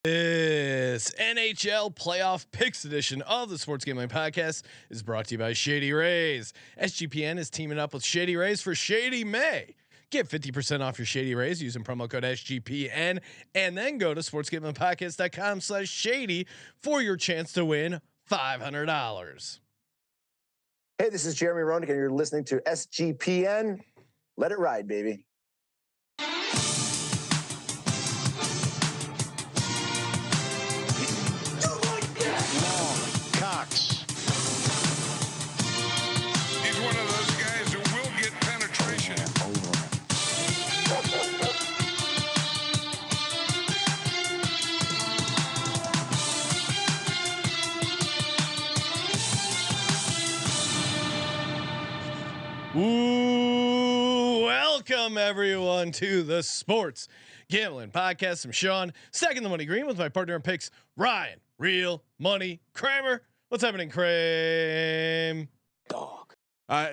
This NHL Playoff Picks edition of the Sports Gambling Podcast is brought to you by Shady Rays. SGPN is teaming up with Shady Rays for Shady May. Get 50% off your Shady Rays using promo code SGPN, and then go to sportsgamblingpodcast.com/shady for your chance to win $500. Hey, this is Jeremy Roenick, and you're listening to SGPN. Let it ride, baby. Ooh, welcome everyone to the Sports Gambling Podcast. I'm Sean, second the money green with my partner in picks, Ryan, real money Kramer. What's happening, Kramer? Dog.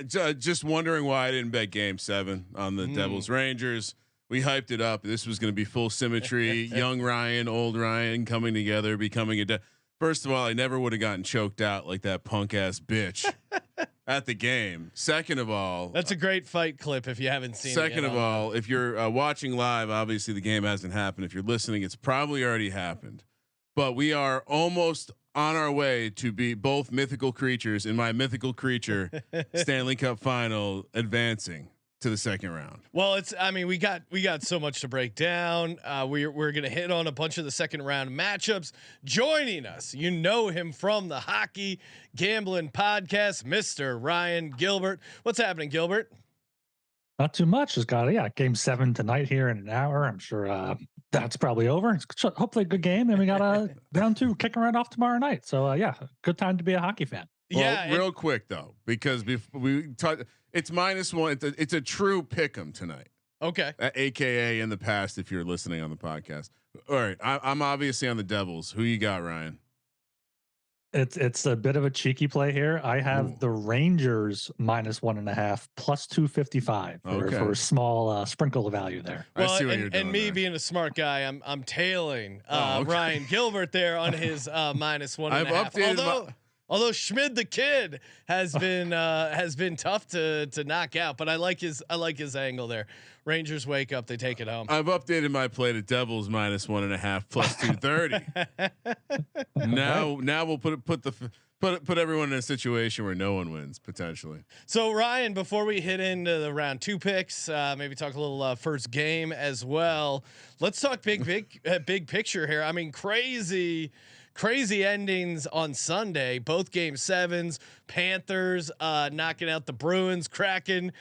Just wondering why I didn't bet Game 7 on the Devils Rangers. We hyped it up. This was going to be full symmetry. Young Ryan, old Ryan coming together, becoming a. First of all, I never would have gotten choked out like that punk ass bitch at the game. Second of all, that's a great fight clip if you haven't seen it. Second of all, if you're watching live, obviously the game hasn't happened. If you're listening, it's probably already happened. But we are almost on our way to be both mythical creatures in my mythical creature Stanley Cup final advancing to the second round. Well, we got so much to break down. We're going to hit on a bunch of the second round matchups. Joining us, you know him from the Hockey Gambling Podcast, Mr. Ryan Gilbert. What's happening, Gilbert? Not too much. Just got Game 7 tonight here in an hour. I'm sure that's probably over. It's hopefully a good game, and we got round 2 kicking right off tomorrow night. So good time to be a hockey fan. Well, yeah, real quick though, because we talked, it's -1. It's a true pick'em tonight. Okay, AKA in the past. If you're listening on the podcast, all right. I'm obviously on the Devils. Who you got, Ryan? It's a bit of a cheeky play here. I have the Rangers -1.5 plus 255 for a small sprinkle of value there. Well, I see what you're doing. And me there. being a smart guy, I'm tailing Ryan Gilbert there on his -1.5. I've updated Although Schmid the kid has been tough to knock out, but I like his angle there. Rangers wake up, they take it home. I've updated my play to Devils -1.5 plus 230. Now we'll put everyone in a situation where no one wins potentially. So Ryan, before we hit into the round 2 picks, maybe talk a little first game as well. Let's talk big picture here. I mean, crazy endings on Sunday. Both Game 7s. Panthers knocking out the Bruins. Kraken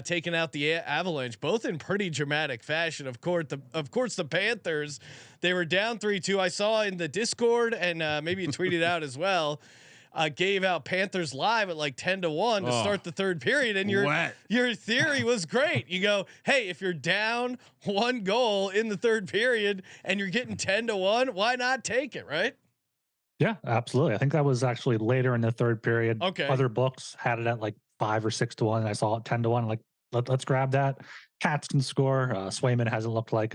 taking out the Avalanche. Both in pretty dramatic fashion. Of course, the Panthers, they were down 3-2. I saw in the Discord, and maybe you tweeted out as well. Gave out Panthers live at like 10-1 to start the third period, and your theory was great. You go, hey, if you're down 1 goal in the third period and you're getting 10-1, why not take it, right? Yeah, absolutely. I think that was actually later in the third period. Okay. Other books had it at like 5 or 6-1, and I saw it 10-1. Like, let's grab that. Cats can score. Swayman hasn't looked like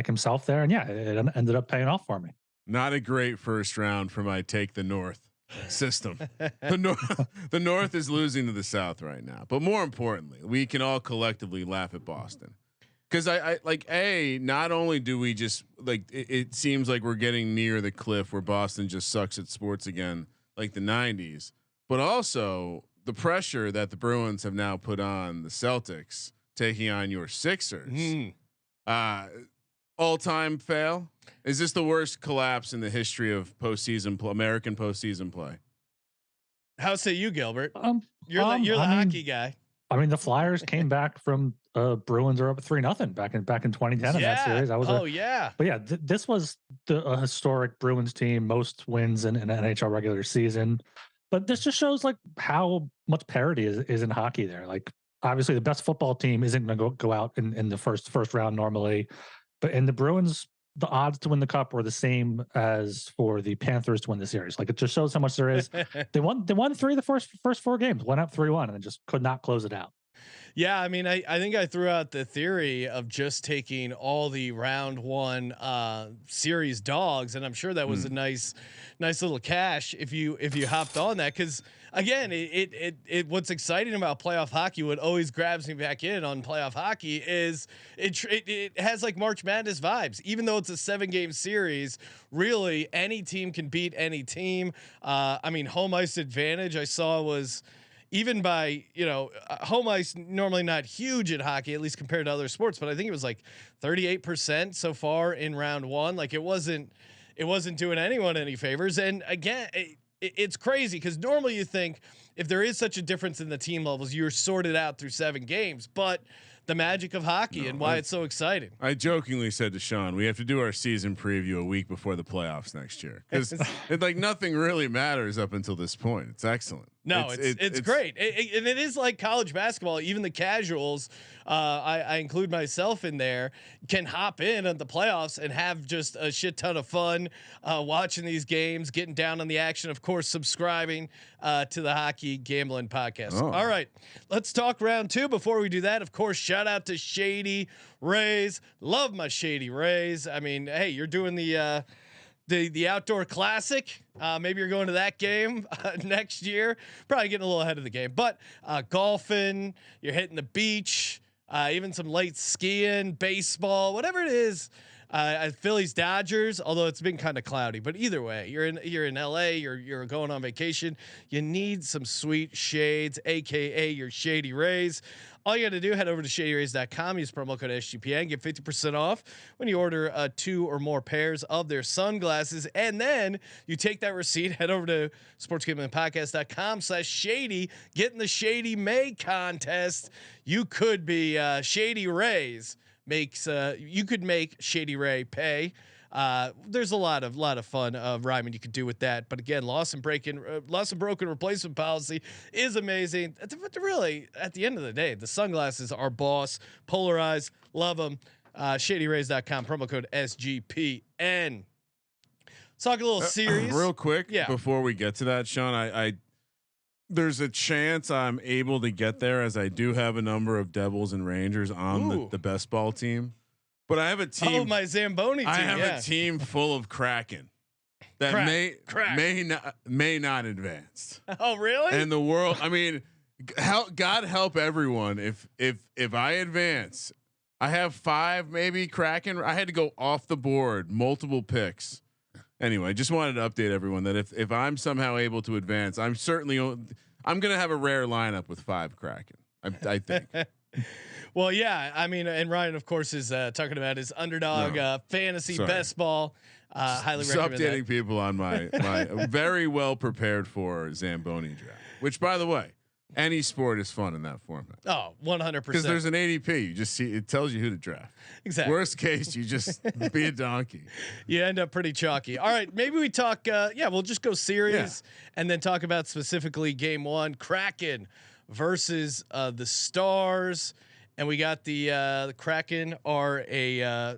himself there, and it ended up paying off for me. Not a great first round for my take the North system. The North is losing to the South right now, but more importantly, we can all collectively laugh at Boston. Because I like not only do we just like it seems like we're getting near the cliff where Boston just sucks at sports again, like the 90s, but also the pressure that the Bruins have now put on the Celtics taking on your Sixers. All-time fail. Is this the worst collapse in the history of American postseason play? How say you, Gilbert? You're the hockey guy. I mean, the Flyers came back from Bruins are up 3-0 back in 2010 in that series. That was this was a historic Bruins team, most wins in an NHL regular season. But this just shows like how much parity is in hockey there. Like obviously the best football team isn't going to go out in the first round normally, but in the Bruins, the odds to win the cup were the same as for the Panthers to win the series. Like it just shows how much there is. They won 3 of the first 4 games, went up 3-1, and then just could not close it out. Yeah, I mean, I think I threw out the theory of just taking all the round one series dogs, and I'm sure that was a nice little cash if you hopped on that. Because again, it what's exciting about playoff hockey, what always grabs me back in on playoff hockey is it has like March Madness vibes. Even though it's a 7-game series, really any team can beat any team. I mean, home ice advantage I saw was, even by, home ice normally not huge at hockey, at least compared to other sports, but I think it was like 38% so far in round one. Like it wasn't doing anyone any favors. And again, it's crazy because normally you think if there is such a difference in the team levels, you're sorted out through 7 games, but the magic of hockey and why it's so exciting. I jokingly said to Sean, we have to do our season preview a week before the playoffs next year because like nothing really matters up until this point. It's excellent. No, it's great. And it is like college basketball. Even the casuals, I include myself in there, can hop in at the playoffs and have just a shit ton of fun watching these games, getting down on the action, of course, subscribing to the Hockey Gambling Podcast. Oh. All right, let's talk round 2. Before we do that, of course, shout out to Shady Rays. Love my Shady Rays. I mean, hey, you're doing the outdoor classic. Maybe you're going to that game next year. Probably getting a little ahead of the game, but golfing, you're hitting the beach, even some light skiing, baseball, whatever it is. Phillies Dodgers, although it's been kind of cloudy, but either way, you're in LA, you're going on vacation. You need some sweet shades, aka your Shady Rays. All you got to do, head over to shadyrays.com, use promo code SGPN, get 50% off when you order 2 or more pairs of their sunglasses. And then you take that receipt, head over to sportsgamblingpodcast.com/shady, get in the Shady May contest. You could be Shady Rays you could make Shady Ray pay. There's a lot of fun rhyming you could do with that. But again, loss and broken replacement policy is amazing. But really, at the end of the day, the sunglasses are boss. Polarized, love them. ShadyRays.com, promo code SGPN. Let's talk a little series real quick. Yeah. Before we get to that, Sean, I there's a chance I'm able to get there, as I do have a number of Devils and Rangers on the best ball team. But I have a team. Oh, my Zamboni team. I have a team full of Kraken that may not advance. Oh, really? And the world, I mean, God help everyone. If I advance, I have 5 maybe Kraken. I had to go off the board, multiple picks. Anyway, I just wanted to update everyone that if I'm somehow able to advance, I'm gonna have a rare lineup with 5 Kraken. I think. Well, yeah, I mean, and Ryan, of course, is talking about his underdog fantasy best ball. Highly recommend updating that. people on my very well prepared for Zamboni draft. Which, by the way, any sport is fun in that format. Oh, 100%. Because there's an ADP. You just see it tells you who to draft. Exactly. Worst case, you just be a donkey. You end up pretty chalky. All right, maybe we talk. We'll just go series and then talk about specifically game 1, Kraken versus the Stars. And we got the Kraken are a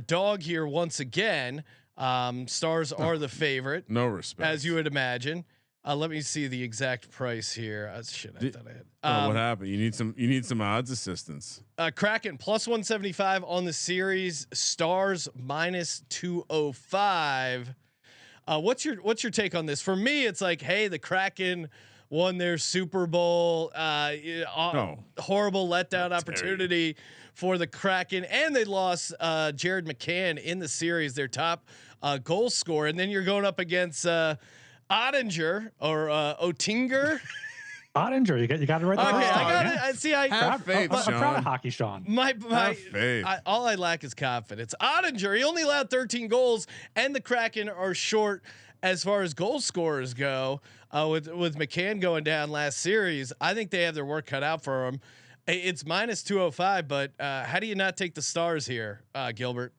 dog here once again. Stars are the favorite. No respect, as you would imagine. Let me see the exact price here. I thought I had. What happened? You need some odds assistance. Kraken plus 175 on the series. Stars minus 205. What's your take on this? For me, it's like, hey, the Kraken won their Super Bowl. Horrible letdown opportunity for the Kraken, and they lost Jared McCann in the series, their top goal scorer. And then you're going up against Ottinger or Oettinger. Ottinger, you got it right. Okay, I got it. I see. Have faith, Sean. I'm proud of hockey, Sean. All I lack is confidence. Ottinger, he only allowed 13 goals, and the Kraken are short as far as goal scorers go. With McCann going down last series, I think they have their work cut out for them. It's minus 205, but how do you not take the Stars here, Gilbert?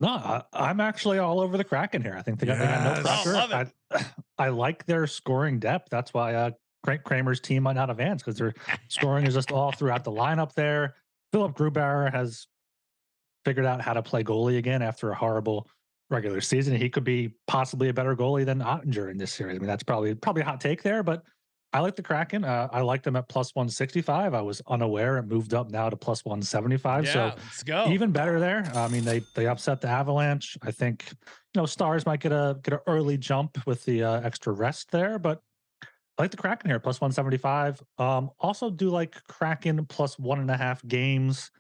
No, I'm actually all over the Kraken here. I think they got no pressure. Love it. I like their scoring depth. That's why Kramer's team might not advance, because their scoring is just all throughout the lineup there. Philip Grubauer has figured out how to play goalie again after a horrible regular season. He could be possibly a better goalie than Ottinger in this series. I mean, that's probably a hot take there, but I like the Kraken. I like them at plus 165. I was unaware it moved up now to plus 175. Yeah, so let's go. Even better there. I mean, they upset the Avalanche. I think Stars might get an early jump with the extra rest there, but I like the Kraken here plus 175. Also do like Kraken plus 1.5 games.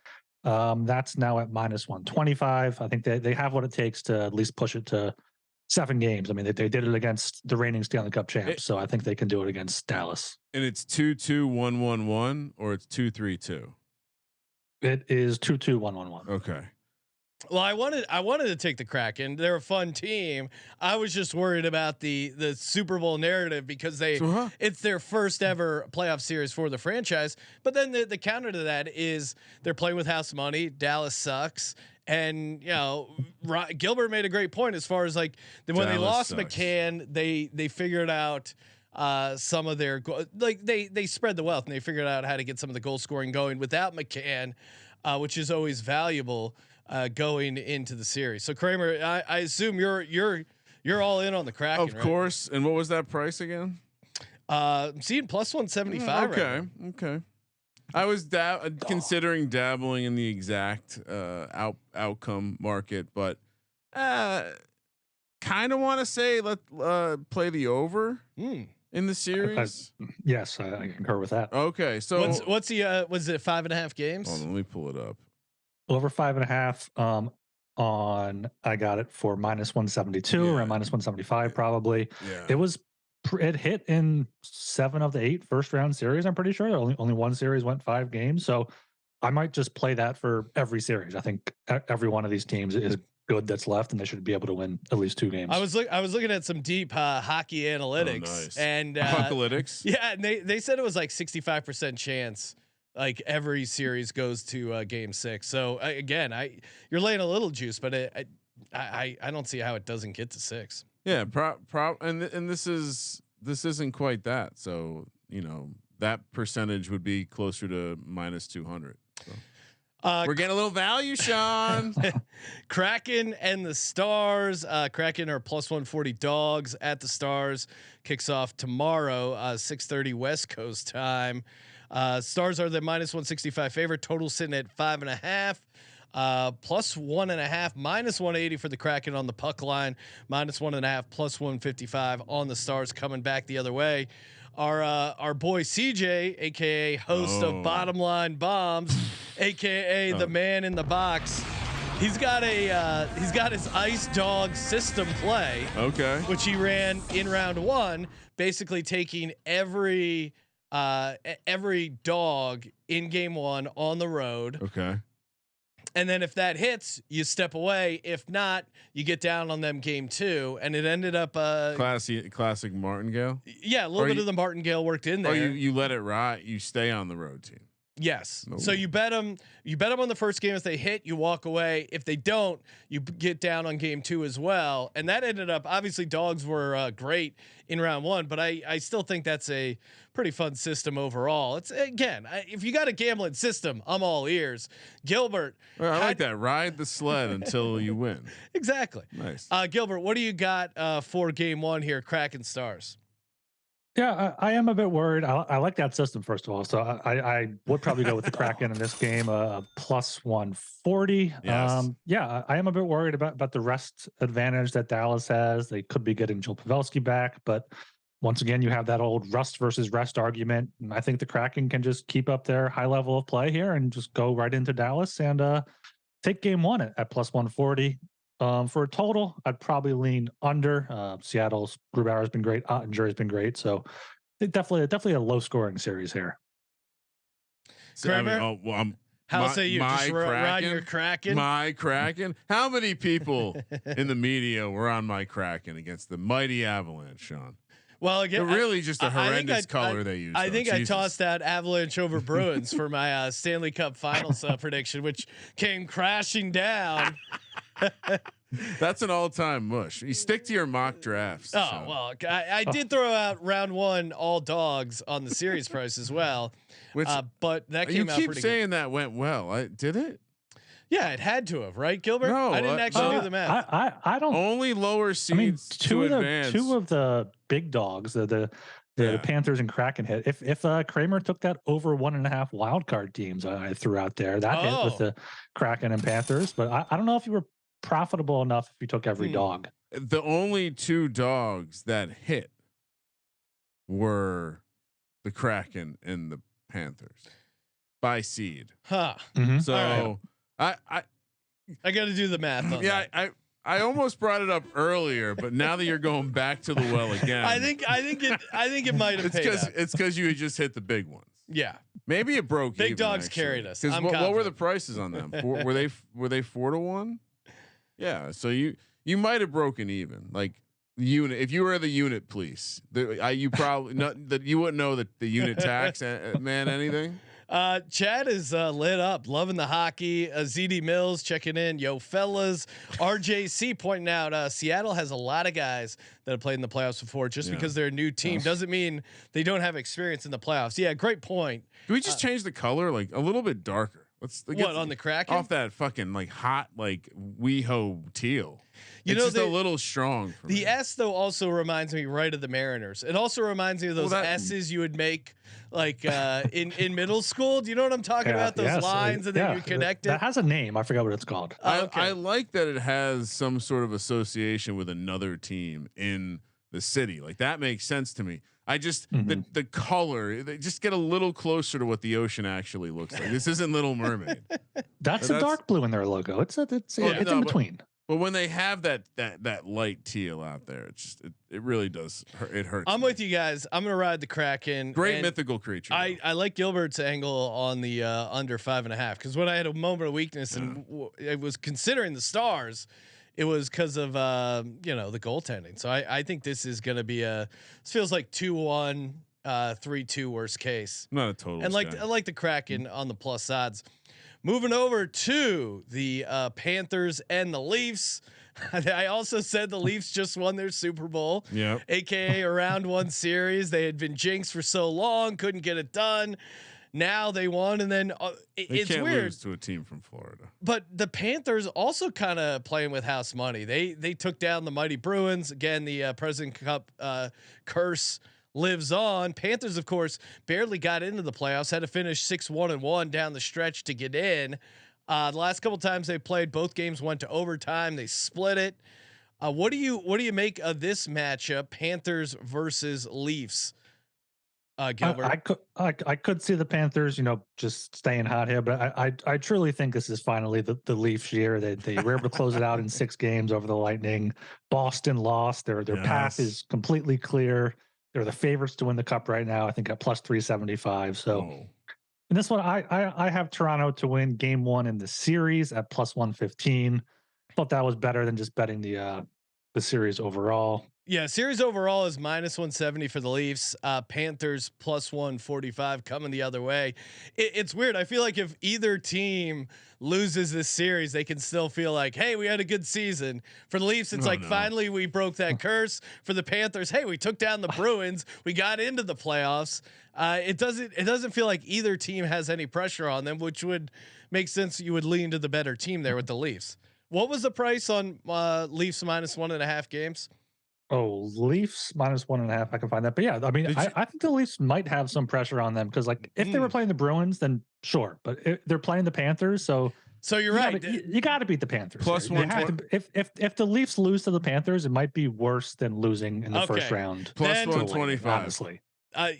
That's now at minus 125. I think they have what it takes to at least push it to 7 games. I mean, they did it against the reigning Stanley Cup champs, so I think they can do it against Dallas. And it's 2-2-1-1-1 or it's 2-3-2. It is 2-2-1-1-1. Okay. Well, I wanted to take the Kraken. They're a fun team. I was just worried about the Super Bowl narrative because it's their first ever playoff series for the franchise. But then the counter to that is they're playing with house money. Dallas sucks. And Gilbert made a great point as far as like when Dallas they lost sucks. McCann, they figured out some of their they spread the wealth and they figured out how to get some of the goal scoring going without McCann, which is always valuable going into the series. So Kramer, I assume you're all in on the Kraken, of course. Right? And what was that price again? I'm seeing plus 175. Okay, right now. Okay. I was considering dabbling in the exact outcome market, but kind of want to say let play the over in the series. Yes, I concur with that. Okay, so what's the was it 5.5 games? Hold on, let me pull it up. Over 5.5 on I got it for minus 172 or minus 175 probably. Yeah. It hit in 7 of the 8 first round series. I'm pretty sure only one series went 5 games. So I might just play that for every series. I think every one of these teams is good that's left, and they should be able to win at least 2 games. I was looking at some deep hockey analytics, nice. And analytics. Yeah, and they said it was like 65% chance like every series goes to game 6. So again, you're laying a little juice, but I don't see how it doesn't get to 6. Yeah, and this isn't quite that. So that percentage would be closer to minus 200. So. We're getting a little value, Sean. Kraken and the Stars. Kraken are plus 140 dogs at the Stars. Kicks off tomorrow, 6:30 West Coast time. Stars are the minus 165 favorite. Total sitting at 5.5. Plus 1.5, minus 180 for the Kraken on the puck line, minus 1.5, plus 155 on the Stars coming back the other way. Our boy CJ, aka host of Bottom Line Bombs, aka the man in the box. He's got his Ice Dog system play. Okay. Which he ran in round 1, basically taking every dog in game 1 on the road. Okay. And then if that hits, you step away. If not, you get down on them game 2. And it ended up classic martingale. Yeah, a little bit of the martingale worked in there. Oh, you let it ride. You stay on the road team. Yes. No. So you bet them on the first game. If they hit, you walk away. If they don't, you get down on game 2 as well. And that ended up, obviously dogs were great in round 1, but I still think that's a pretty fun system overall. It's again, if you got a gambling system, I'm all ears. Gilbert, I like that. Ride the sled until you win. Exactly. Nice. Gilbert, what do you got for game 1 here? Kraken Stars. Yeah, I am a bit worried. I like that system, first of all. So I would probably go with the Kraken in this game, plus 140. Yes. Yeah, I am a bit worried about the rest advantage that Dallas has. They could be getting Joel Pavelski back, but once again, you have that old rust versus rest argument. And I think the Kraken can just keep up their high level of play here and just go right into Dallas and take game 1 at plus 140. For a total, I'd probably lean under. Seattle's Grubauer has been great. Ottinger has been great. So definitely a low scoring series here. Kramer, how say you just ride your Kraken? My Kraken. How many people in the media were on my Kraken against the mighty Avalanche, Sean? Well, again, really just a horrendous color they used. I think I tossed out Avalanche over Bruins for my Stanley Cup Finals prediction, which came crashing down. That's an all-time mush. You stick to your mock drafts. Oh, so. Well, I did throw out round 1 all dogs on the series price as well. Which, but that came out pretty good. You keep saying that went well. Did it? Yeah, it had to have, right, Gilbert? No, I didn't actually do the math. I don't. Only lower seeds to advance. 2 of the big dogs, the The Panthers and Kraken hit. If Kramer took that over 1.5 wild card teams I threw out there, that hit with the Kraken and Panthers. But I don't know if you were profitable enough if you took every dog. The only 2 dogs that hit were the Kraken and the Panthers by seed. Huh. Mm-hmm. So I got to do the math on that. I almost brought it up earlier, but now that you're going back to the well again, I think it might have paid out. It's because you had just hit the big ones. Yeah, maybe it broke. Big even, dogs actually. carried us. What were the prices on them? Were they 4-1? Yeah, so you might have broken even. Like unit, if you were the unit police, you probably not that you wouldn't know that the unit tax man anything. Chad is lit up, loving the hockey. ZD Mills checking in, yo fellas. RJC pointing out Seattle has a lot of guys that have played in the playoffs before. Just because they're a new team doesn't mean they don't have experience in the playoffs. Yeah, great point. Do we just change the color like a little bit darker? Let's get on the Kraken off that fucking like hot like WeHo teal. It's just a little strong. For me. S though also reminds me right of the Mariners. It also reminds me of those S's you would make like in middle school. Do you know what I'm talking about? Those lines and then you connect it. That has a name. I forgot what it's called. I like that it has some sort of association with another team in the city. Like that makes sense to me. I just the color, they just get a little closer to what the ocean actually looks like. This isn't Little Mermaid. That's a dark blue in their logo. It's in between. But when they have that light teal out there, it really does hurt. It hurts. I'm with you guys. I'm gonna ride the Kraken. Great mythical creature. I like Gilbert's angle on the under 5.5 because when I had a moment of weakness and I was considering the Stars, it was because of the goaltending. So I think this is gonna be this feels like 2-1, 3-2 worst case. Not a total. And I like the Kraken on the plus odds. Moving over to the Panthers and the Leafs. I also said the Leafs just won their Super Bowl. Yeah. AKA a round 1 series. They had been jinxed for so long, couldn't get it done. Now they won, and then it's can't weird lose to a team from Florida. But the Panthers also kind of playing with house money. They took down the mighty Bruins again. The President Cup curse lives on. Panthers, of course, barely got into the playoffs. Had to finish 6-1-1 down the stretch to get in. The last couple times they played, both games went to overtime. They split it. What do you make of this matchup, Panthers versus Leafs? Gilbert, I could see the Panthers, just staying hot here, but I truly think this is finally the Leafs year. They were able to close it out in 6 games over the Lightning. Boston lost. Their path is completely clear. They're the favorites to win the cup right now. I think at plus 375. So in this one, I have Toronto to win game 1 in the series at plus 115. Thought that was better than just betting the series overall. Yeah, series overall is minus 170 for the Leafs. Panthers plus 145 coming the other way. It's weird. I feel like if either team loses this series, they can still feel like, hey, we had a good season. For the Leafs, it's finally we broke that curse. For the Panthers, hey, we took down the Bruins. We got into the playoffs. It doesn't feel like either team has any pressure on them, which would make sense. You would lean to the better team there with the Leafs. What was the price on Leafs minus 1.5 games? Oh, Leafs minus 1.5. I can find that, but yeah, I mean, I think the Leafs might have some pressure on them because, like, if they were playing the Bruins, then sure, but they're playing the Panthers, so you're right. You got to beat the Panthers. Plus 120. If the Leafs lose to the Panthers, it might be worse than losing in the first round. Plus 125. Honestly.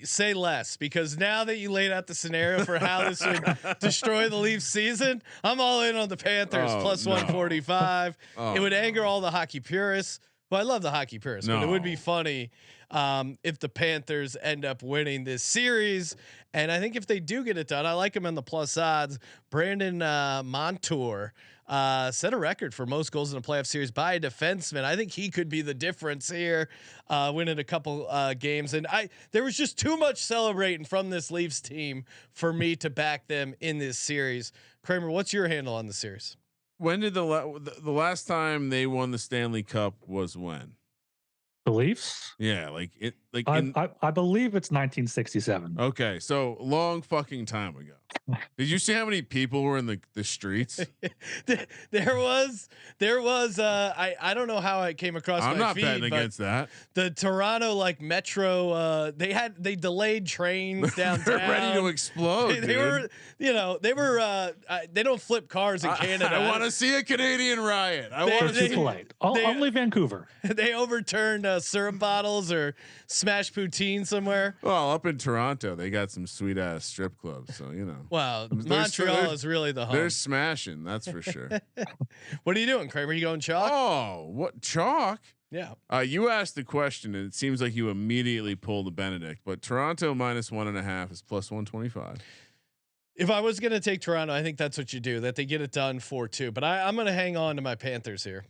Say less, because now that you laid out the scenario for how this would destroy the Leafs season, I'm all in on the Panthers plus 145. It would anger all the hockey purists. Well, I love the hockey purists, but it would be funny if the Panthers end up winning this series. And I think if they do get it done, I like them in the plus odds. Brandon Montour set a record for most goals in a playoff series by a defenseman. I think he could be the difference here, winning a couple games. And there was just too much celebrating from this Leafs team for me to back them in this series. Kramer, what's your handle on the series? When did the last time they won the Stanley Cup was when? Beliefs? Yeah, like it. Like I believe it's 1967. Okay, so long fucking time ago. Did you see how many people were in the streets? there was I don't know how I came across I'm my not feed, betting against that. The Toronto like metro they delayed trains downtown. They're ready to explode. They were they don't flip cars in Canada. I want to see a Canadian riot. I want to see polite. Only Vancouver. They overturned syrup bottles or smashed poutine somewhere. Well, up in Toronto, they got some sweet ass strip clubs, so you know. Well, Montreal is really the home. They're smashing, that's for sure. What are you doing, Kramer? You going chalk? Oh, what chalk? Yeah. You asked the question, and it seems like you immediately pulled the Benedict. But Toronto -1.5 is +125. If I was going to take Toronto, I think that's what you do. That they get it done 4-2. But I'm going to hang on to my Panthers here.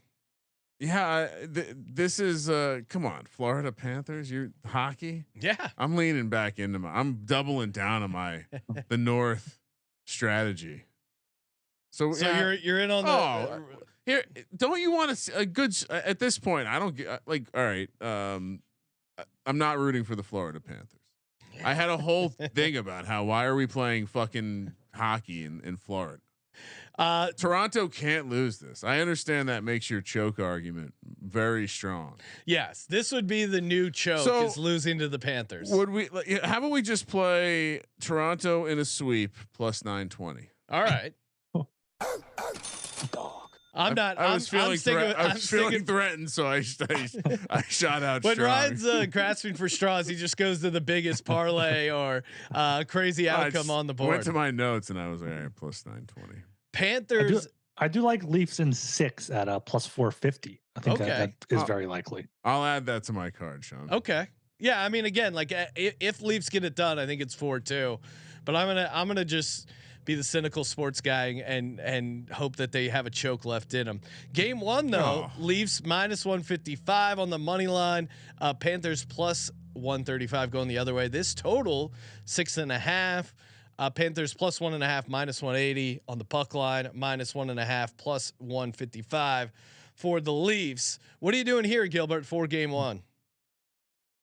Yeah, this is come on, Florida Panthers. You're hockey. Yeah, I'm leaning back into I'm doubling down on my the North strategy. So yeah. you're in on the here. Don't you want to a good at this point? I don't get like. All right, I'm not rooting for the Florida Panthers. I had a whole thing about why are we playing fucking hockey in Florida? Toronto can't lose this. I understand that makes your choke argument very strong. Yes, this would be the new choke is losing to the Panthers. Would we? How about we just play Toronto in a sweep +920? All right. I'm not. I was feeling threatened, so I shot out. When strong. Ryan's grasping for straws, he just goes to the biggest parlay or crazy outcome on the board. Went to my notes and I was like, all right, +920. Panthers. I do like Leafs in 6 at a +450. I think that is very likely. I'll add that to my card, Sean. Okay. Yeah, I mean, again, like if Leafs get it done, I think it's 4-2. But I'm gonna just be the cynical sports guy and hope that they have a choke left in them. Game 1 though, Leafs -155 on the money line. Panthers +135 going the other way. This total 6.5. Panthers +1.5 -180 on the puck line, -1.5 +155 for the Leafs. What are you doing here, Gilbert, for game 1?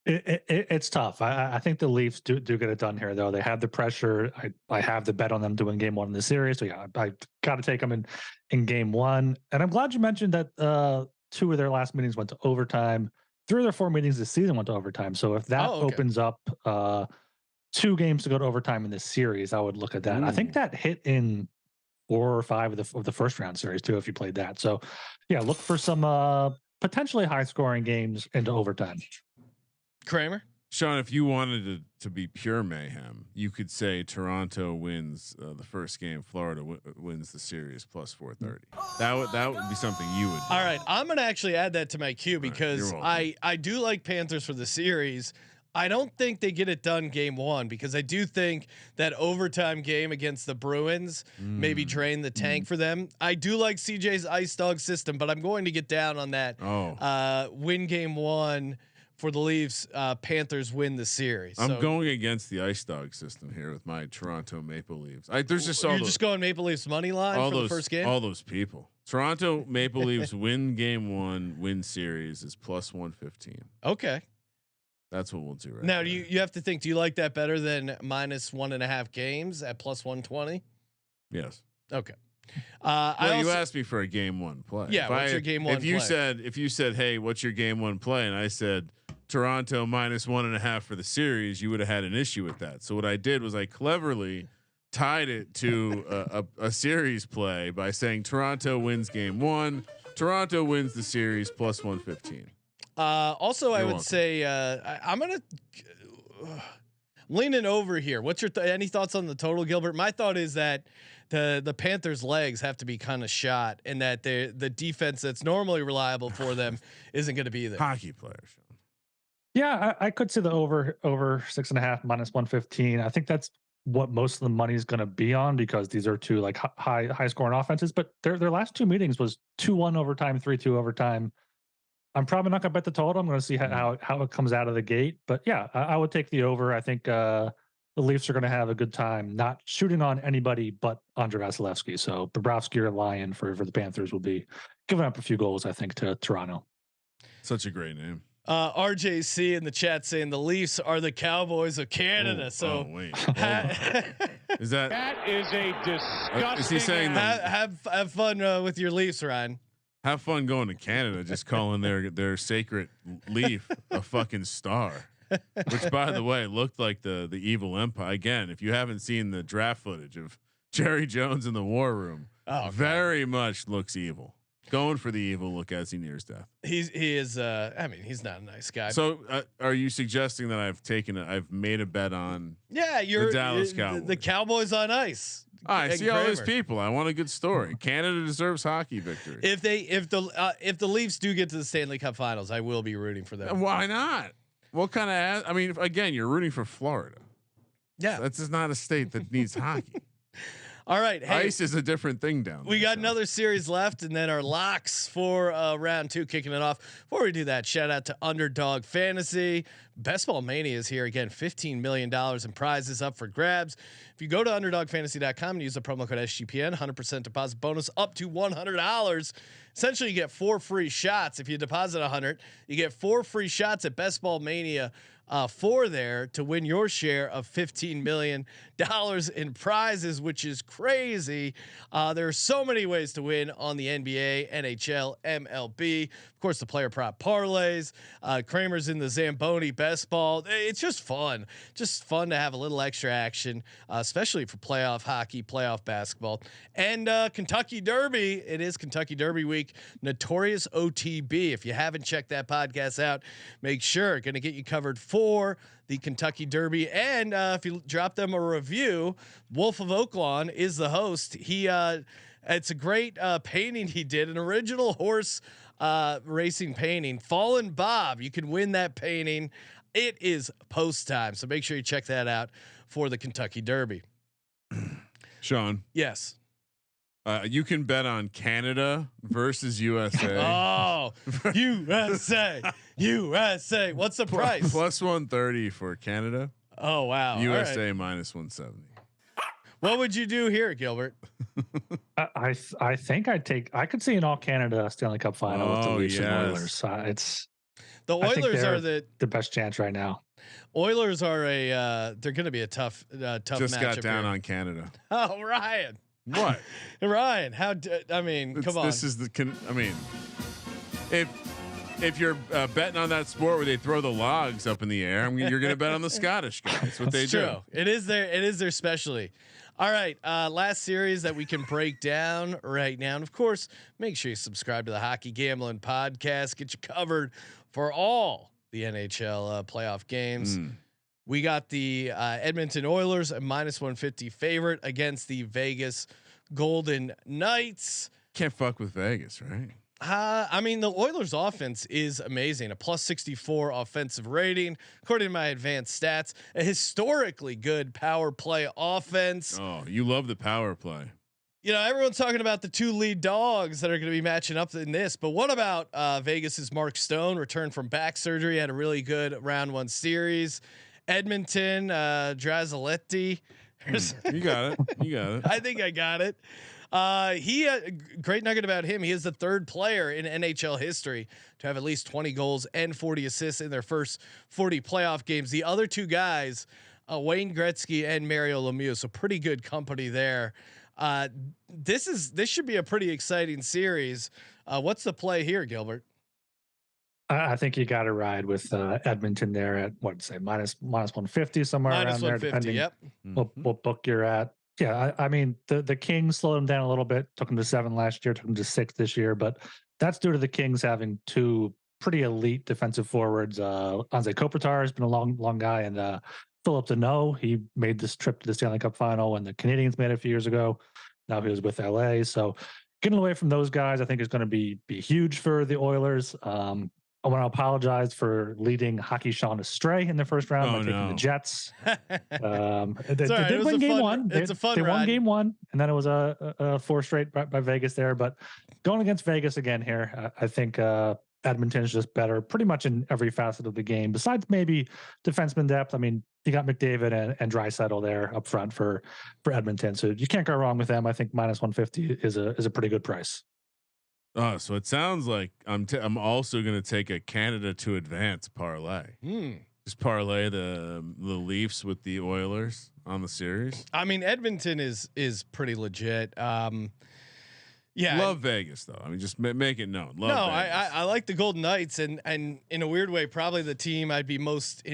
It's tough. I think the Leafs do get it done here, though. They have the pressure. I have the bet on them to win game 1 in the series. So yeah, I got to take them in game 1. And I'm glad you mentioned that 2 of their last meetings went to overtime. 3 of their 4 meetings this season went to overtime. So if that opens up 2 games to go to overtime in this series, I would look at that. I think that hit in 4 or 5 of the first round series too, if you played that. So yeah, look for some potentially high scoring games into overtime. Kramer? Sean, if you wanted to be pure mayhem, you could say Toronto wins the first game, Florida wins the series +430. That would be something you would do. All right, I'm going to actually add that to my queue because I do like Panthers for the series. I don't think they get it done game 1 because I do think that overtime game against the Bruins maybe drain the tank for them. I do like CJ's Ice Dog system, but I'm going to get down on that. Win game 1 for the Leafs. Panthers win the series. I'm going against the Ice Dog system here with my Toronto Maple Leafs. There's just You're just going Maple Leafs money line for the first game. All those people. Toronto Maple Leafs win game 1, win series is +115. Okay. That's what we'll do right now. You have to think, do you like that better than -1.5 games at +120? Yes. Okay. Well, you asked me for a game 1 play. Yeah. What's your game 1 play? If you said, hey, what's your game 1 play? And I said Toronto -1.5 for the series, you would have had an issue with that. So what I did was I cleverly tied it to a series play by saying Toronto wins game 1, Toronto wins the series +115. Also, I would say I'm gonna leaning over here. What's your any thoughts on the total, Gilbert? My thought is that the Panthers' legs have to be kind of shot, and that the defense that's normally reliable for them isn't going to be there. Hockey players. Yeah, I could see the over 6.5 -115. I think that's what most of the money is going to be on because these are 2 like high scoring offenses. But their last 2 meetings was 2-1 overtime, 3-2 overtime. I'm probably not going to bet the total. I'm going to see how it comes out of the gate. But yeah, I would take the over. I think the Leafs are going to have a good time not shooting on anybody but Andrei Vasilevsky. So Bobrovsky or Lyon for the Panthers will be giving up a few goals, I think, to Toronto. Such a great name. RJC in the chat saying the Leafs are the Cowboys of Canada. Wait, is that is a disgusting? Is he saying have fun with your Leafs, Ryan? Have fun going to Canada, just calling their sacred Leaf a fucking star, which by the way looked like the evil empire. Again, if you haven't seen the draft footage of Jerry Jones in the war room, very much looks evil. Going for the evil look as he nears death. He is. I mean, he's not a nice guy. So, are you suggesting that I've made a bet on? Yeah, you're the Dallas Cowboys. The Cowboys on ice. I see all these people. I want a good story. Canada deserves hockey victory. If the Leafs do get to the Stanley Cup Finals, I will be rooting for them. Why not? What kind of? I mean, again, you're rooting for Florida. Yeah, that's just not a state that needs hockey. All right, hey, ice is a different thing down there. We got another series left, and then our locks for round 2 kicking it off. Before we do that, shout out to Underdog Fantasy. Best Ball Mania is here again. $15 million in prizes up for grabs. If you go to UnderdogFantasy.com and use the promo code SGPN, 100% deposit bonus up to $100. Essentially, you get 4 free shots. If you deposit $100, you get 4 free shots at Best Ball Mania. 4 there to win your share of $15 million in prizes, which is crazy. There are so many ways to win on the NBA, NHL, MLB. Of course, the player prop parlays. Kramer's in the Zamboni best ball. It's just fun. Just fun to have a little extra action, especially for playoff hockey, playoff basketball, and Kentucky Derby. It is Kentucky Derby week. Notorious OTB. If you haven't checked that podcast out, make sure. Going to get you covered for the Kentucky Derby. And if you drop them a review, Wolf of Oaklawn is the host. It's a great painting he did, an original horse racing painting. Fallen Bob, you can win that painting. It is post time, so make sure you check that out for the Kentucky Derby. Sean, yes. You can bet on Canada versus USA. Oh, USA, USA. What's the price? Plus 130 for Canada. Oh wow. USA minus 170. What would you do here, Gilbert? I think I could see an all Canada Stanley Cup final with the Leafs and Oilers. It's the Oilers are the best chance right now. Oilers are they're going to be a tough Just matchup got down here. on Canada. Oh, Ryan. What? Ryan, I mean, come on. This is if you're betting on that sport where they throw the logs up in the air, you're going to bet on the Scottish guys. That's what they do. It is their specialty. All right, last series that we can break down right now, and of course, make sure you subscribe to the Hockey Gambling Podcast. Get you covered for all the NHL playoff games. We got the Edmonton Oilers a minus 150 favorite against the Vegas Golden Knights. Can't fuck with Vegas, right? I mean, the Oilers offense is amazing. A plus 64 offensive rating, according to my advanced stats. A historically good power play offense. Oh, you love the power play. You know, everyone's talking about the 2 lead dogs that are going to be matching up in this, but what about Vegas's Mark Stone returned from back surgery, had a really good round 1 series. Edmonton, Draziletti. You got it. I think I got it. Great nugget about him. He is the 3rd player in NHL history to have at least 20 goals and 40 assists in their first 40 playoff games. The other 2 guys, Wayne Gretzky and Mario Lemieux. So pretty good company there. This should be a pretty exciting series. What's the play here, Gilbert? I think you got to ride with Edmonton there at minus 150 somewhere minus around 150, there. Yep. What book you're at? Yeah, I mean the Kings slowed them down a little bit. Took them to 7 last year. Took them to 6 this year. But that's due to the Kings having 2 pretty elite defensive forwards. Anze Kopitar has been a long guy, and Philip Deneau. He made this trip to the Stanley Cup Final when the Canadians made it a few years ago. Now he was with LA. So getting away from those guys, I think, is going to be huge for the Oilers. I want to apologize for leading Hockey Sean astray in the first round by taking the Jets. They did win game 1. It's a fun They ride. won game 1, and then it was a 4 straight by Vegas there. But going against Vegas again here, I think Edmonton is just better pretty much in every facet of the game, besides maybe defenseman depth. I mean, you got McDavid and Draisaitl there up front for Edmonton, so you can't go wrong with them. I think minus 150 is a pretty good price. Oh, so it sounds like I'm also going to take a Canada to advance parlay. Just parlay the Leafs with the Oilers on the series. I mean, Edmonton is pretty legit. Yeah, love Vegas though. I mean, just make it known. Love Vegas. I like the Golden Knights, and in a weird way, probably the team I'd be most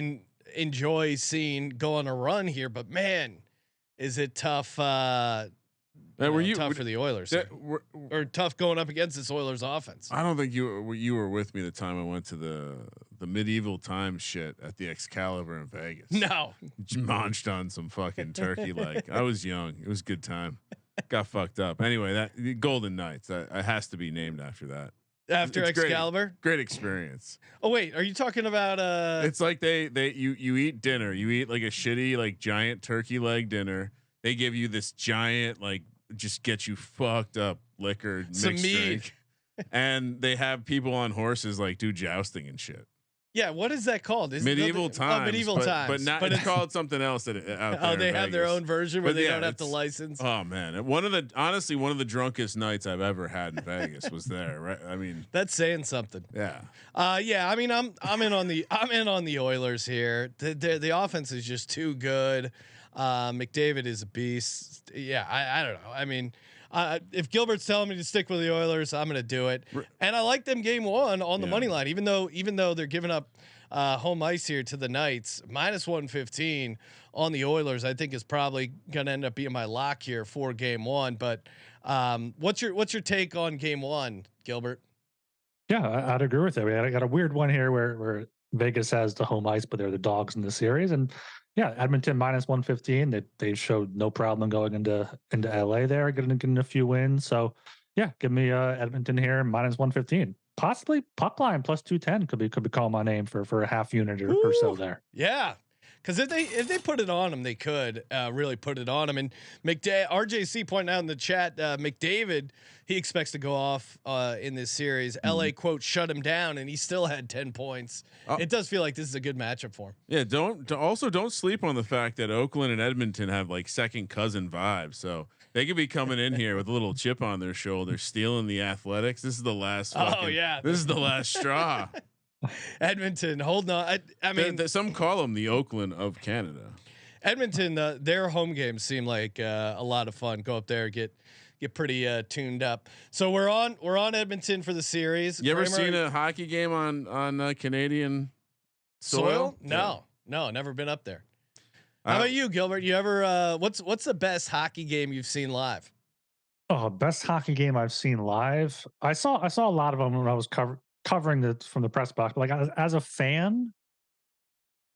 enjoy seeing go on a run here. But man, is it tough? Tough for the Oilers, or tough going up against this Oilers offense. I don't think you were with me the time I went to the medieval times shit at the Excalibur in Vegas. No, munched on some fucking turkey leg. I was young. It was a good time. Got fucked up. Anyway, that Golden Knights that has to be named after that. After it's Excalibur, great experience. Oh wait, are you talking about? It's like you eat dinner. You eat like a shitty like giant turkey leg dinner. They give you this giant like just get you fucked up liquor mixed drink, and they have people on horses like do jousting and shit. Yeah, what is that called? Medieval times. Oh, medieval times, but not. It's called something else out there. Oh, they have their own version where they don't have to license. Oh man, one of the drunkest nights I've ever had in Vegas was there. Right? I mean, that's saying something. Yeah. Yeah. I mean, I'm in on the Oilers here. The offense is just too good. McDavid is a beast. Yeah. I don't know. I mean. If Gilbert's telling me to stick with the Oilers, I'm going to do it. And I like them game one on the money line, even though they're giving up home ice here to the Knights. -115 on the Oilers, I think is probably going to end up being my lock here for game one. But what's your take on game one, Gilbert? Yeah, I'd agree with it. I got a weird one here where Vegas has the home ice, but they're the dogs in the series. And yeah, Edmonton -115. They showed no problem going into LA there, getting a few wins. So yeah, give me Edmonton here -115. Possibly puck line +210 could be calling my name for a half unit or so there. Yeah. Because if they put it on them, they could really put it on them. And RJC pointing out in the chat, McDavid, he expects to go off in this series. LA quote shut him down, and he still had 10 points. It does feel like this is a good matchup for him. Yeah, don't sleep on the fact that Oakland and Edmonton have like second cousin vibes. So they could be coming in here with a little chip on their shoulder, stealing the Athletics. This is the last. This is the last straw. Edmonton, hold on. I mean, some call them the Oakland of Canada. Edmonton, their home games seem like a lot of fun. Go up there, get pretty tuned up. So we're on Edmonton for the series. You ever seen a hockey game on Canadian soil? No, never been up there. How about you, Gilbert? You ever? What's the best hockey game you've seen live? Oh, best hockey game I've seen live. I saw a lot of them when I was covering from the press box. But like as a fan,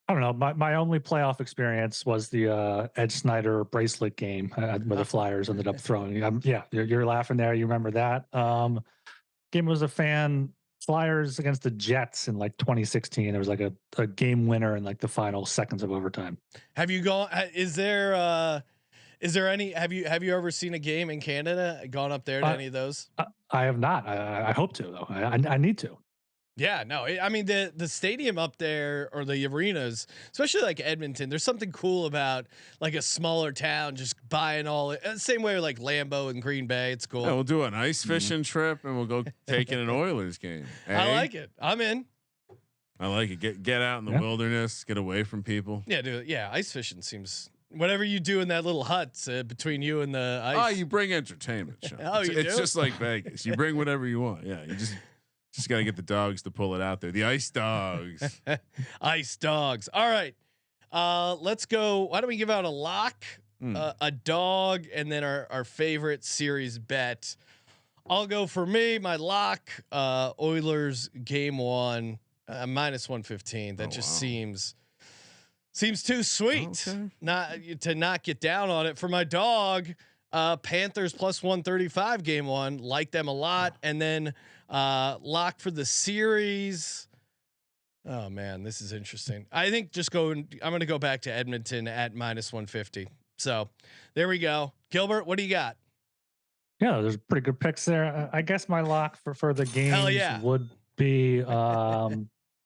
I don't know. My only playoff experience was the Ed Snyder bracelet game where the Flyers ended up throwing. Yeah, you're laughing there. You remember that game? Was a fan. Flyers against the Jets in like 2016. There was like a game winner in like the final seconds of overtime. Have you gone? Is there any? Have you ever seen a game in Canada? Gone up there to any of those? I have not. I hope to though. I need to. Yeah, no. I mean the stadium up there or the arenas, especially like Edmonton. There's something cool about like a smaller town just buying all it. Same way like Lambeau and Green Bay. It's cool. Yeah, we'll do an ice fishing trip and we'll go take in an Oilers game. Hey? I like it. I'm in. I like it. Get out in the wilderness. Get away from people. Yeah, dude. Yeah, ice fishing seems. Whatever you do in that little hut between you and the ice. Oh, you bring entertainment. Sean. It's just like Vegas. You bring whatever you want. Yeah, you just got to get the dogs to pull it out there. The ice dogs. Ice dogs. All right. Let's go. Why don't we give out a lock, a dog, and then our favorite series bet. I'll go for me. My lock, Oilers game one, -115. That just seems too sweet. Okay. Not get down on it. For my dog, Panthers +135 game one. Like them a lot. And then lock for the series. Oh man, this is interesting. I think I'm going to go back to Edmonton at -150. So there we go. Gilbert, what do you got? Yeah, there's pretty good picks there. I guess my lock for the games would be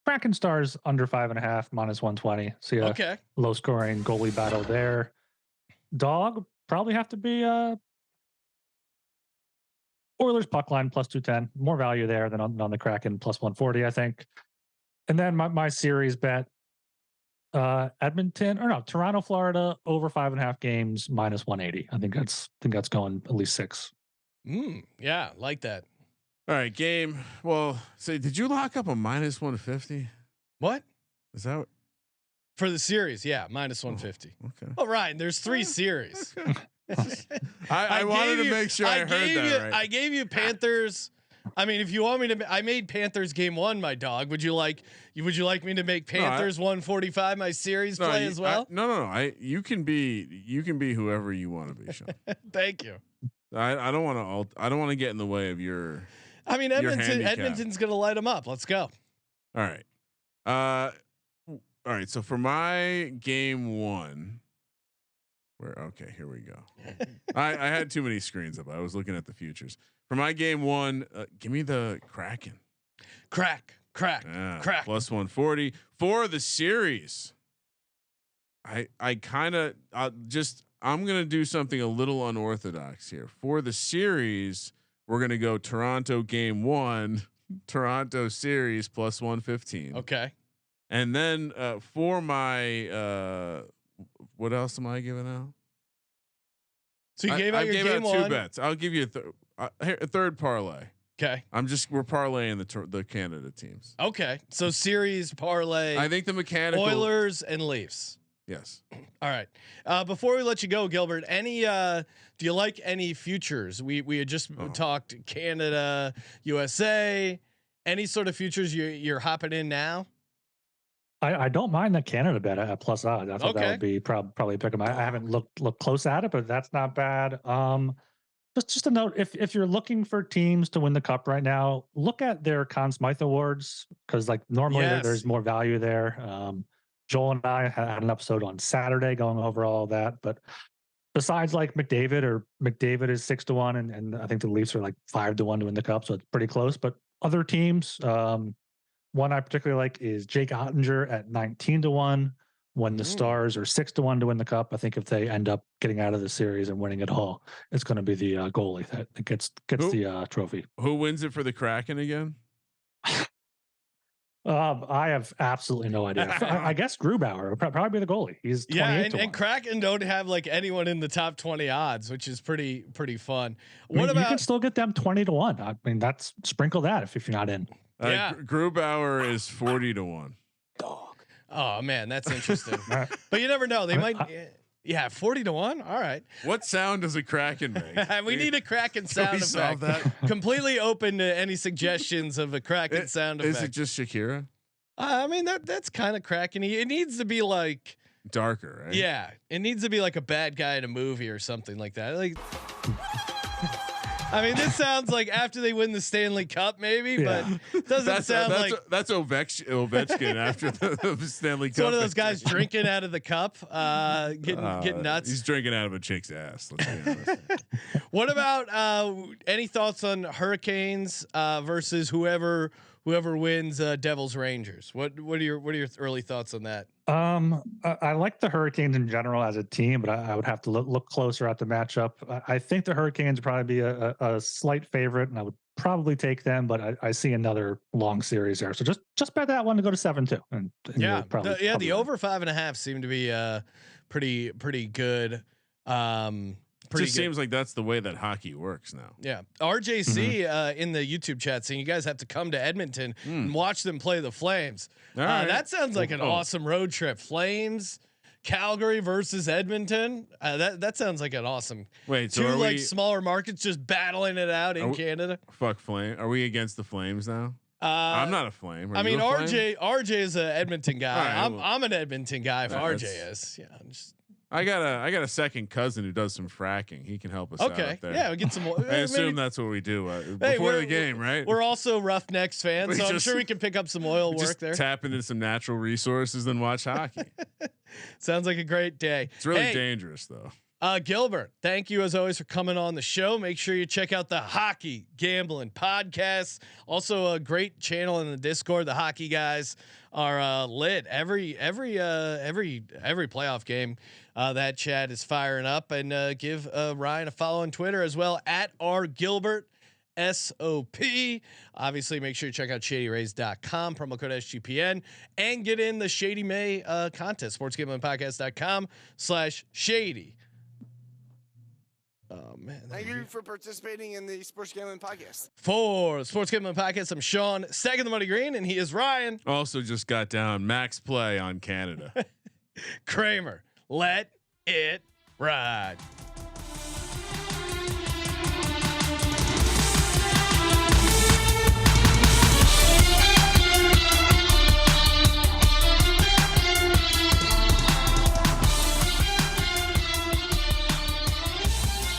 Kraken Stars under 5.5 -120. See a low scoring goalie battle there. Dog probably have to be Oilers puck line plus 210, more value there than on the Kraken plus 140, I think. And then my series bet, Toronto, Florida over 5.5 games minus 180. I think that's going at least 6. Yeah, like that. All right, game. Well, say, did you lock up a minus 150? What is that for the series? Yeah, minus 150. Okay. All right, there's 3 series. I wanted to make sure I heard that right. I gave you Panthers. I mean, if you want me to, I made Panthers game 1, my dog. Would you like me to make Panthers 145 my series play as well? No. You can be whoever you want to be, Sean. Thank you. I don't want to get in the way of your. I mean, Edmonton's gonna light them up. Let's go. All right. All right. So for my game 1, here we go. I had too many screens up. I was looking at the futures. For my game 1, give me the Kraken. Crack. Plus 140 for the series. I kind of I'm going to do something a little unorthodox here. For the series, we're going to go Toronto game 1, Toronto series plus 115. Okay. And then for my what else am I giving out? So you gave out your game 1. 2 bets. I'll give you a third parlay. Okay. We're parlaying the Canada teams. Okay. So series parlay. I think the mechanical Oilers and Leafs. Yes. All right. Before we let you go, Gilbert, do you like any futures? We had just talked Canada, USA. Any sort of futures you're hopping in now? I don't mind the Canada bet at plus odds. I thought that would be probably a pick 'em. I haven't looked close at it, but that's not bad. Just a note: if you're looking for teams to win the cup right now, look at their Conn Smythe awards, because like normally there's more value there. Joel and I had an episode on Saturday going over all of that, but besides like McDavid is 6-1, and I think the Leafs are like 5-1 to win the cup, so it's pretty close. But other teams, one I particularly like is Jake Ottinger at 19-1. When the Stars are 6-1 to win the cup, I think if they end up getting out of the series and winning it all, it's going to be the goalie that gets the trophy. Who wins it for the Kraken again? I have absolutely no idea. I guess Grubauer would probably be the goalie. He's 28 and Kraken don't have like anyone in the top 20 odds, which is pretty fun. What about you can still get them 20-1? I mean, that's sprinkle that if you're not in. Grubauer is 40-1. Dog. Oh man, that's interesting. But you never know. They might. 40-1. All right. What sound does a Kraken make? We need a Kraken sound effect. That? Completely open to any suggestions of a Kraken sound effect. Is it just Shakira? I mean that's kind of Kraken-y. It needs to be like darker, right? Yeah, it needs to be like a bad guy in a movie or something like that. Like. I mean, this sounds like after they win the Stanley Cup, maybe, but it doesn't sound like that's Ovechkin after the Stanley Cup. It's one of those guys drinking out of the cup, getting nuts. He's drinking out of a chick's ass. Let's be honest. What about any thoughts on Hurricanes versus whoever wins Devils Rangers? What are your early thoughts on that? I like the Hurricanes in general as a team, but I would have to look closer at the matchup. I think the Hurricanes would probably be a slight favorite, and I would probably take them, but I see another long series there. So just bet that one to go to 7-2. And the over 5.5 seem to be pretty good. Seems like that's the way that hockey works now. Yeah. RJC in the YouTube chat saying you guys have to come to Edmonton and watch them play the Flames. Right. That sounds like an awesome road trip. Flames, Calgary versus Edmonton. That sounds like an awesome. Wait, so two like smaller markets just battling it out in Canada. Fuck Flame. Are we against the Flames now? I'm not a Flame. I mean, RJ is an Edmonton guy. Right, I'm an Edmonton guy. If RJ is, I got a second cousin who does some fracking. He can help us out up there. Yeah, we get some. I assume that's what we do before the game, right? We're also Roughnecks fans, so I'm sure we can pick up some oil work there. Tap into some natural resources, then watch hockey. Sounds like a great day. It's really dangerous, though. Gilbert, thank you as always for coming on the show. Make sure you check out the Hockey Gambling Podcast. Also a great channel in the Discord. The hockey guys are lit. Every playoff game, that chat is firing up. And give Ryan a follow on Twitter as well at @RGilbert. SOP. Obviously, make sure you check out shadyrays.com, promo code SGPN, and get in the Shady May contest. sportsgamblingpodcast.com/shady. Oh man! Thank you for participating in the Sports Gambling Podcast. For the Sports Gambling Podcast, I'm Sean, second the money green, and he is Ryan. Also, just got down max play on Canada. Kramer, let it ride.